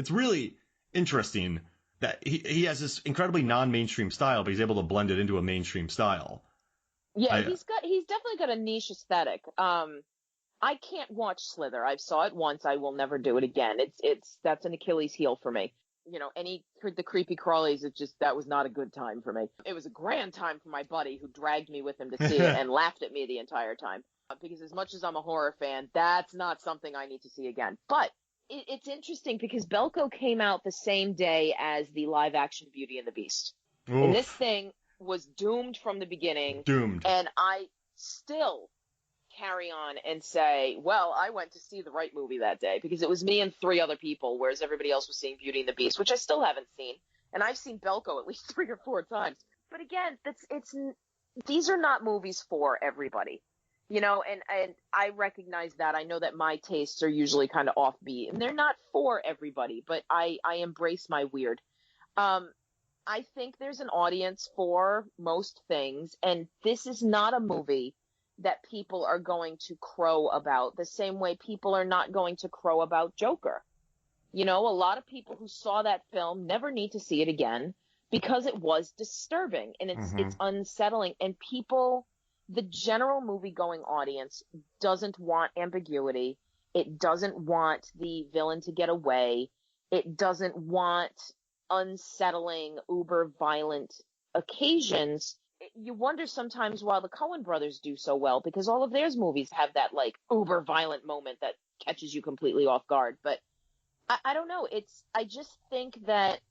It's really interesting that he has this incredibly non-mainstream style, but he's able to blend it into a mainstream style. Yeah, he's definitely got a niche aesthetic. I can't watch Slither. I saw it once. I will never do it again. That's an Achilles heel for me. The creepy crawlies, that was not a good time for me. It was a grand time for my buddy who dragged me with him to see it and laughed at me the entire time. Because as much as I'm a horror fan, that's not something I need to see again. But it's interesting because Belko came out the same day as the live action Beauty and the Beast. Oof. And this thing was doomed from the beginning. Doomed. And I still carry on and say, well, I went to see the right movie that day because it was me and 3 other people, whereas everybody else was seeing Beauty and the Beast, which I still haven't seen. And I've seen Belko at least 3 or 4 times. But again, these are not movies for everybody, and I recognize that. I know that my tastes are usually kind of offbeat, and they're not for everybody, but I embrace my weird. I think there's an audience for most things, and this is not a movie that people are going to crow about the same way people are not going to crow about Joker. A lot of people who saw that film never need to see it again because it was disturbing and it's unsettling, and the general movie-going audience doesn't want ambiguity. It doesn't want the villain to get away. It doesn't want unsettling, uber-violent occasions. You wonder sometimes why the Coen brothers do so well, because all of their movies have that uber violent moment that catches you completely off guard. But I don't know. I just think that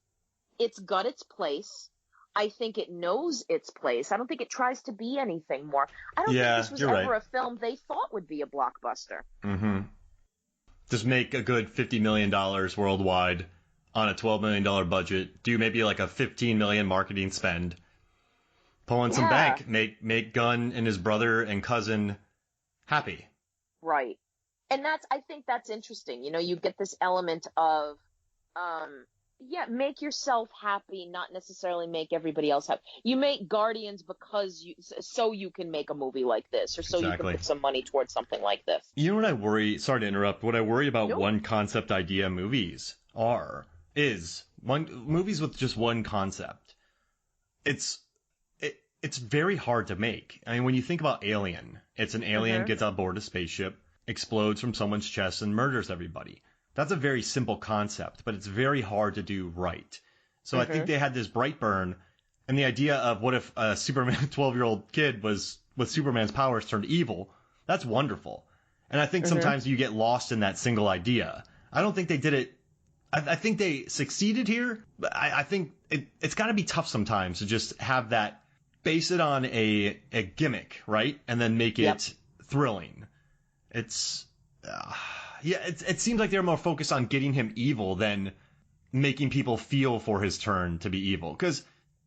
it's got its place. I think it knows its place. I don't think it tries to be anything more. I don't think this was ever a film they thought would be a blockbuster. Mm-hmm. Just make a good $50 million worldwide on a $12 million budget. Do maybe a $15 million marketing spend. Pull in some bank, make Gunn and his brother and cousin happy. Right. And I think that's interesting. You get this element of, make yourself happy, not necessarily make everybody else happy. You make Guardians so you can make a movie like this, or so you can put some money towards something like this. You know what I worry, sorry to interrupt, what I worry about one concept idea movies is movies with just one concept. It's very hard to make. I mean, when you think about Alien, it's an alien gets on board a spaceship, explodes from someone's chest, and murders everybody. That's a very simple concept, but it's very hard to do right. So I think they had this Brightburn, and the idea of what if a Superman 12-year-old kid was with Superman's powers turned evil. That's wonderful. And I think sometimes you get lost in that single idea. I don't think they did it. I think they succeeded here, but I think it's got to be tough sometimes to just have that. Base it on a gimmick, right? And then make it thrilling. It seems like they're more focused on getting him evil than making people feel for his turn to be evil. Because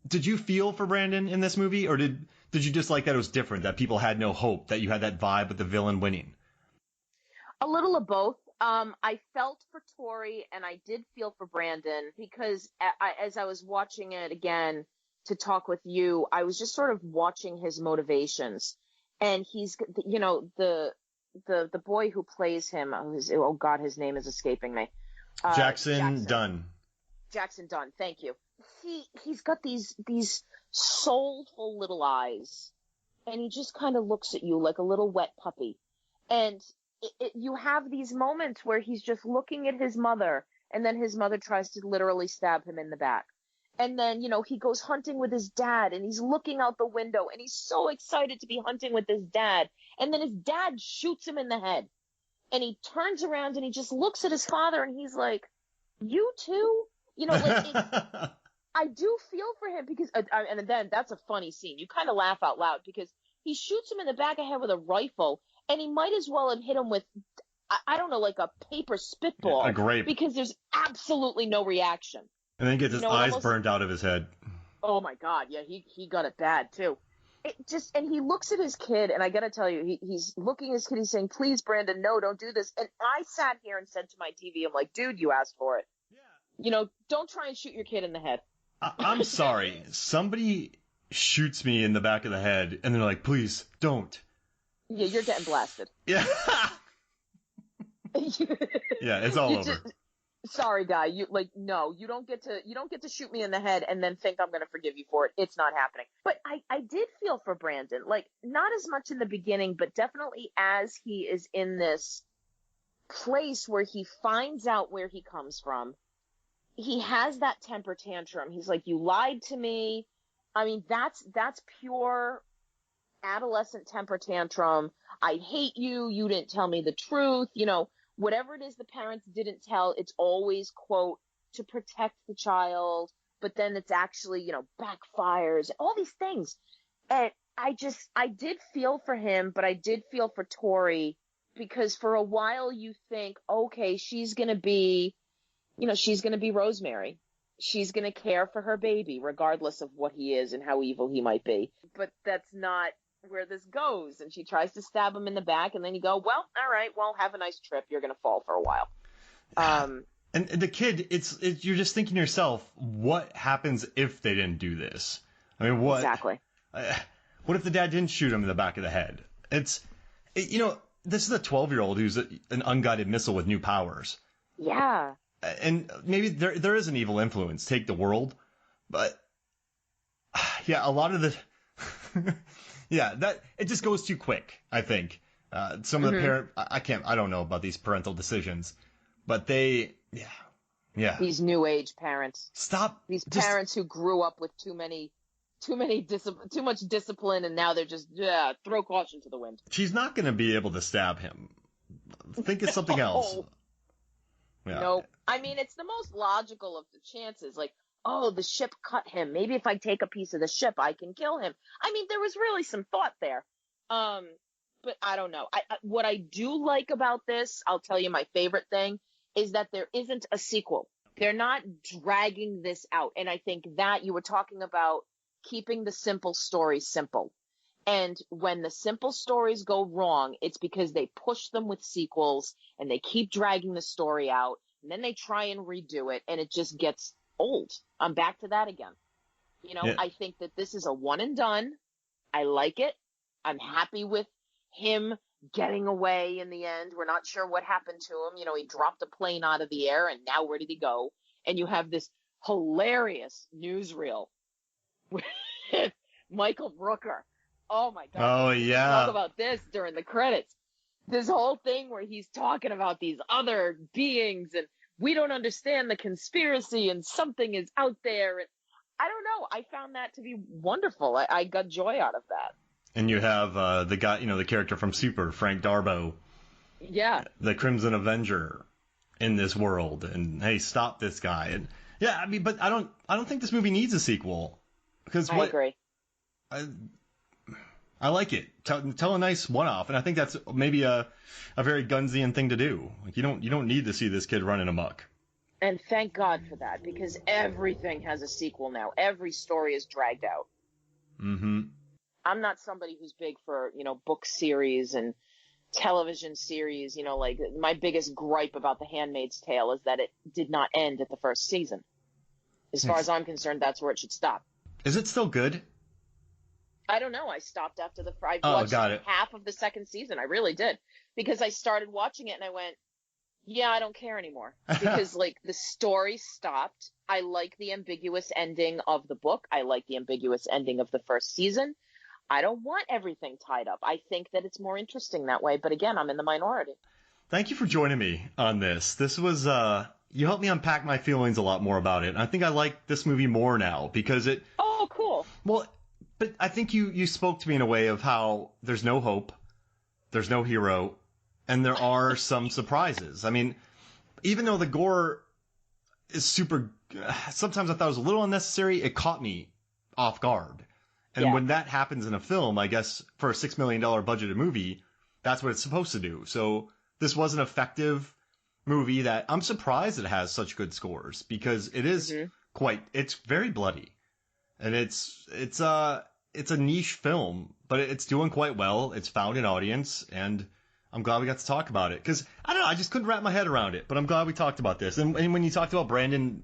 did you feel for Brandon in this movie, or did you just like that it was different, that people had no hope, that you had that vibe with the villain winning? A little of both. I felt for Tori, and I did feel for Brandon, because as I was watching it again to talk with you, I was just sort of watching his motivations, and he's, the boy who plays him, oh God, his name is escaping me. Jackson Dunn. Jackson Dunn, thank you. He's got these soulful little eyes, and he just kind of looks at you like a little wet puppy. And you have these moments where he's just looking at his mother, and then his mother tries to literally stab him in the back. And then, he goes hunting with his dad, and he's looking out the window, and he's so excited to be hunting with his dad. And then his dad shoots him in the head. And he turns around, and he just looks at his father, and he's like, you too? I do feel for him, because, and then that's a funny scene. You kind of laugh out loud, because he shoots him in the back of the head with a rifle, and he might as well have hit him with, I don't know, like a paper spitball. A grape. Because there's absolutely no reaction. And then gets his eyes burned out of his head. Oh my God, yeah, he got it bad too. And he looks at his kid, and I gotta tell you, he's looking at his kid, he's saying, please, Brandon, no, don't do this. And I sat here and said to my TV, I'm like, dude, you asked for it. Yeah. Don't try and shoot your kid in the head. I'm sorry. Somebody shoots me in the back of the head, and they're like, please, don't. Yeah, you're getting blasted. Yeah. Yeah, it's all over. sorry, guy. No, you don't get to shoot me in the head and then think I'm going to forgive you for it. It's not happening. But I did feel for Brandon, like not as much in the beginning, but definitely as he is in this place where he finds out where he comes from. He has that temper tantrum. He's like, you lied to me. I mean, that's pure adolescent temper tantrum. I hate you. You didn't tell me the truth. Whatever it is the parents didn't tell, it's always, quote, to protect the child, but then it's actually, backfires, all these things. And I did feel for him, but I did feel for Tori, because for a while you think, okay, she's going to be Rosemary. She's going to care for her baby, regardless of what he is and how evil he might be. But that's not where this goes. And she tries to stab him in the back, and then you go, well, all right, well, have a nice trip. You're going to fall for a while. And the kid, you're just thinking to yourself, what happens if they didn't do this? I mean, what? Exactly. What if the dad didn't shoot him in the back of the head? This is a 12-year-old who's an unguided missile with new powers. Yeah. And maybe there is an evil influence, take the world, but yeah, a lot of the that it just goes too quick. I think some of the I don't know about these parental decisions, but these new age parents. These parents who grew up with too much discipline, and now they're just throw caution to the wind. She's not going to be able to stab him. Think of something else. Yeah. Nope. I mean, it's the most logical of the chances. Like, oh, the ship cut him. Maybe if I take a piece of the ship, I can kill him. I mean, there was really some thought there. But I don't know. What I do like about this, I'll tell you my favorite thing, is that there isn't a sequel. They're not dragging this out. And I think that you were talking about keeping the simple stories simple. And when the simple stories go wrong, it's because they push them with sequels and they keep dragging the story out, and then they try and redo it, and it just gets old. I'm back to that again. I think that this is a one and done. I like it. I'm happy with him getting away in the end. We're not sure what happened to him. He dropped a plane out of the air, and now where did he go? And you have this hilarious newsreel with Michael Rooker. Oh my God. Oh yeah. Talk about this during the credits. This whole thing where he's talking about these other beings, and we don't understand the conspiracy, and something is out there. And I don't know. I found that to be wonderful. I got joy out of that. And you have the guy, the character from Super, Frank Darbo. Yeah. The Crimson Avenger in this world, and hey, stop this guy. And yeah, I mean, but I don't think this movie needs a sequel, because I agree. I like it. Tell a nice one-off, and I think that's maybe a very Gunsian thing to do. Like you don't need to see this kid running amok. And thank God for that, because everything has a sequel now. Every story is dragged out. Mm-hmm. I'm not somebody who's big for book series and television series. Like my biggest gripe about The Handmaid's Tale is that it did not end at the first season. As far as I'm concerned, that's where it should stop. Is it still good? I don't know. I stopped after I watched got it. half of the second season. I really did, because I started watching it and I went, yeah, I don't care anymore, because like the story stopped. I like the ambiguous ending of the book. I like the ambiguous ending of the first season. I don't want everything tied up. I think that it's more interesting that way. But again, I'm in the minority. Thank you for joining me on this. This was, you helped me unpack my feelings a lot more about it. And I think I like this movie more now because it. Oh, cool. Well, but I think you spoke to me in a way of how there's no hope, there's no hero, and there are some surprises. I mean, even though the gore is super, sometimes I thought it was a little unnecessary, it caught me off guard. And when that happens in a film, I guess for a $6 million budgeted movie, that's what it's supposed to do. So this was an effective movie that I'm surprised it has such good scores, because it is it's very bloody. And it's a niche film, but it's doing quite well. It's found an audience, and I'm glad we got to talk about it. Because, I don't know, I just couldn't wrap my head around it, but I'm glad we talked about this. And when you talked about Brandon,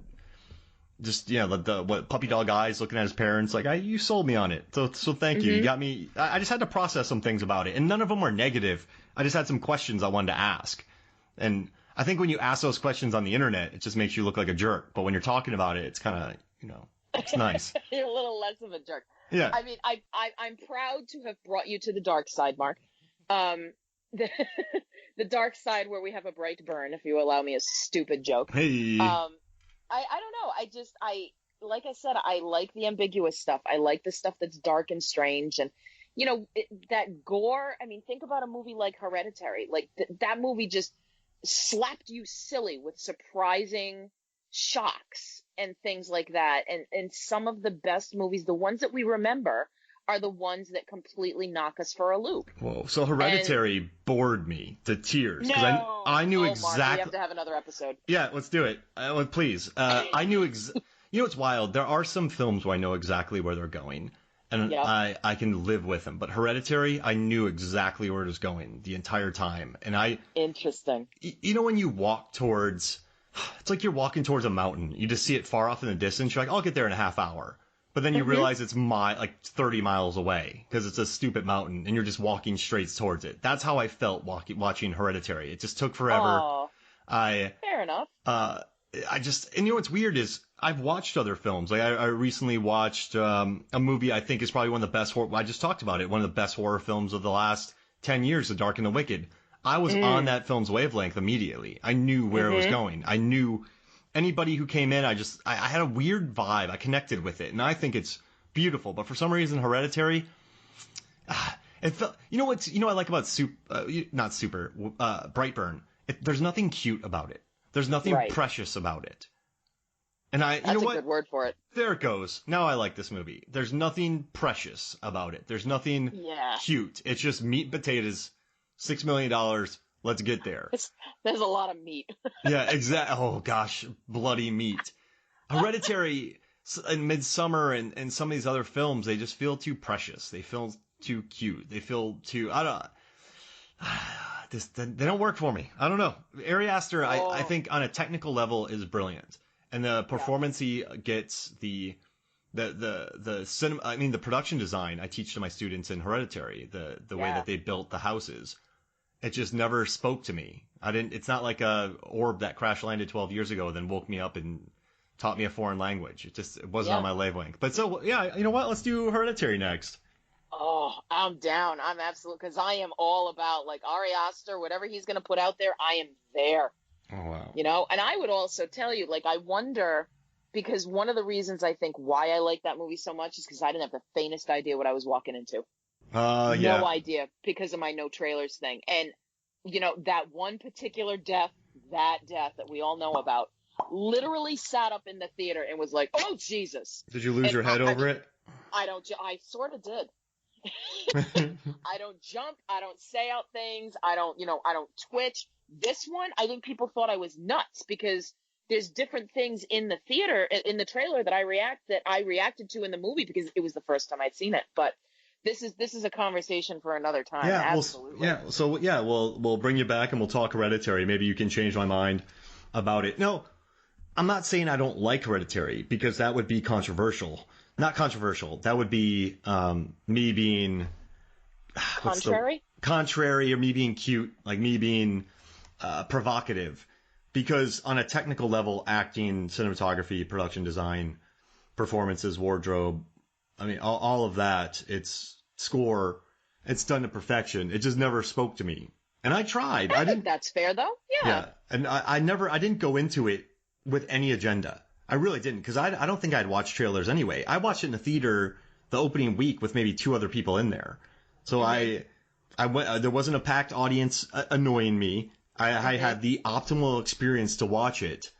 just, the puppy dog eyes looking at his parents, like, you sold me on it. So thank you. You got me. I just had to process some things about it, and none of them were negative. I just had some questions I wanted to ask. And I think when you ask those questions on the internet, it just makes you look like a jerk. But when you're talking about it, it's kind of, it's nice. You're a little less of a jerk. Yeah. I mean, I'm proud to have brought you to the dark side, Mark. The, the dark side where we have a Brightburn, if you allow me a stupid joke. Hey. I don't know. Like I said, I like the ambiguous stuff. I like the stuff that's dark and strange. And, that gore. I mean, think about a movie like Hereditary. Like that movie just slapped you silly with surprising shocks and things like that. And some of the best movies, the ones that we remember, are the ones that completely knock us for a loop. Whoa. So Hereditary bored me to tears. No. I knew Mark, exactly. we have to have another episode. Yeah, let's do it. Please. I knew what's wild? There are some films where I know exactly where they're going. And yep. I can live with them. But Hereditary, I knew exactly where it was going the entire time. And Interesting. When you walk towards, it's like you're walking towards a mountain. You just see it far off in the distance. You're like, I'll get there in a half hour. But then you realize it's like 30 miles away because it's a stupid mountain and you're just walking straight towards it. That's how I felt watching Hereditary. It just took forever. Oh, fair enough. And what's weird is I've watched other films. Like I recently watched a movie I think is probably one of the best horror. I just talked about it. One of the best horror films of the last 10 years, The Dark and the Wicked. I was on that film's wavelength immediately. I knew where it was going. I knew anybody who came in. I had a weird vibe. I connected with it, and I think it's beautiful. But for some reason, Hereditary, it felt. What I like about Brightburn. There's nothing cute about it. There's nothing precious about it. And that's a good word for it. There it goes. Now I like this movie. There's nothing precious about it. There's nothing cute. It's just meat and potatoes, $6 million. Let's get there. There's a lot of meat. Yeah, exactly. Oh, gosh. Bloody meat. Hereditary and Midsommar and some of these other films, they just feel too precious. They feel too cute. They feel too... I don't... They don't work for me. I don't know. Ari Aster, I think on a technical level is brilliant, and the performance he gets, the cinema. I mean, the production design I teach to my students in Hereditary, the way that they built the houses, it just never spoke to me. It's not like a orb that crash landed 12 years ago, then woke me up and taught me a foreign language. It wasn't on my wavelength. But so yeah, you know what? Let's do Hereditary next. Oh, I'm down. I'm absolute, because I am all about like Ari Aster, whatever he's going to put out there, I am there. Oh, wow. And I would also tell you, like, I wonder, because one of the reasons I think why I like that movie so much is because I didn't have the faintest idea what I was walking into. Yeah. No idea, because of my no trailers thing. And, that one particular death that we all know about, literally sat up in the theater and was like, oh, Jesus. Did you lose your head over it? I sort of did. I don't jump. I don't say out things. I don't twitch. This one, I think people thought I was nuts because there's different things in the theater, in the trailer that I reacted to in the movie because it was the first time I'd seen it. But this is a conversation for another time. Yeah, absolutely. We'll bring you back and we'll talk Hereditary. Maybe you can change my mind about it. No, I'm not saying I don't like Hereditary because that would be controversial. Not controversial. That would be me being contrary, or me being cute, like me being provocative. Because on a technical level, acting, cinematography, production design, performances, wardrobe, I mean, all of that, it's score, it's done to perfection. It just never spoke to me. And I tried. I think that's fair, though. Yeah. And I didn't go into it with any agenda. I really didn't, because I don't think I'd watch trailers anyway. I watched it in the theater the opening week with maybe 2 other people in there. So I went. There wasn't a packed audience annoying me. I had the optimal experience to watch it.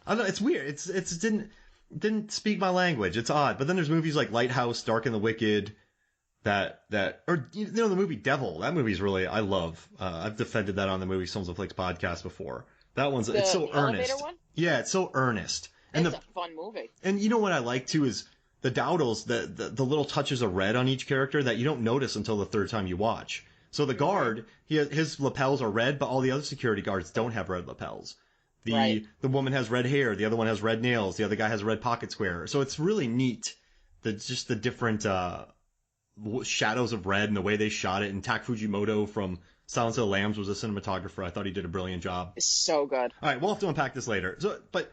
I don't know. It's weird. It didn't speak my language. It's odd. But then there's movies like Lighthouse, Dark and the Wicked, or the movie Devil. That movie's really I love. I've defended that on the Movie Films and Flicks podcast before. That one's it's so earnest. One? Yeah, it's so earnest. And it's a fun movie. And you know what I like too is the dowdles, the little touches of red on each character that you don't notice until the third time you watch. So the guard, his lapels are red, but all the other security guards don't have red lapels. The woman has red hair, the other one has red nails, the other guy has a red pocket square. So it's really neat. Just the different shadows of red and the way they shot it. And Tak Fujimoto from Silence of the Lambs was a cinematographer. I thought he did a brilliant job. So good. All right, we'll have to unpack this later. So, but